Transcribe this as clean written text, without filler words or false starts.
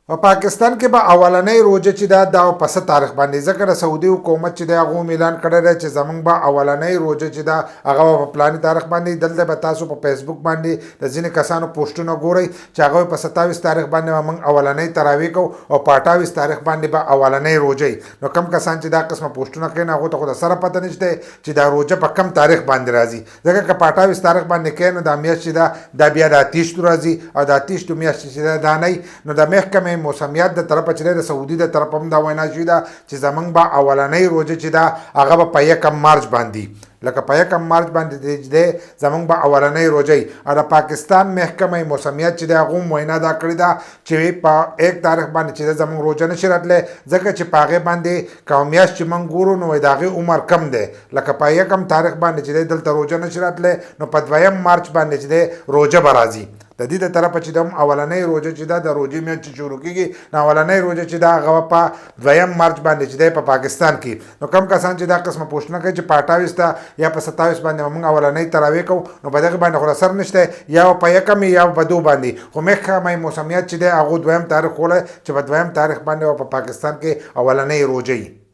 په پاکستان کې به اولنۍ روزه چې دا په څه تاریخ باندې، ځکه د سعودي حکومت چې دی هغه اعلان کړی دی چې زموږ به اولنۍ روزه چې ده هغه په فلاني تاریخ باندې. دلته به تاسو په فیسبوک باندې د ځینې کسانو پوسټونه ګورئ چې هغه په 27 تاریخ باندې به موږ اولنۍ تراویح کوو او په 28 تاریخ باندې به اولنۍ روزه. نو کم کسان چې دا قسمه پوسټونه کوي هغو ته خو د سره پته نشته چې دا روزه په کم تاریخ باندې راځي، ځکه که په 28 تاریخ باندې کوي نو دا میاشت چې ده دا بیا د اتیشتو راځي او د اتیشتو میاشت چې ده دا نه. نو د محکمې موسمیات د طرفه چې د سعودي د طرفه هم دا وینا شوې ده چې زموږ به اولنۍ روزه چې ده هغه به په 1 مارچ باندې، لکه په 1 مارچ باندې دی زموږ به اولنۍ روزه. او د پاکستان محکمه موسمیات چې د هغو هم وینا دا کړې ده چې په 1 تاریخ باندې چې زموږ روزه نشي راتلی، ځکه چې په هغې باندې کوم میاشت چې موږ ګورو نو د هغې عمر کم دی. لکه په 1 تاریخ باندې چې دی دلته روزه نشي راتلی نو په 2 مارچ باندې چې دی روزه به راځي. د دې د طرفه چې د اولنۍ روزه چې ده د روزې میاشت چې شروع کېږي نو اولنۍ روزه چې ده هغه په 2 مارچ باندې چې دی په پاکستان کې. نو کم کسان چې دا قسمه پوښتنه کوي چې په 28 یا په 27 باندې موږ اولنۍ تراویح کوو نو په دغې باندې خو اثر نشته، یا په 1 یا په 2 باندې. خو محکمه موسمیات چې دی هغو 2 تاریخ وله چې په 2 تاریخ باندې په پاکستان کې اولنۍ روزه.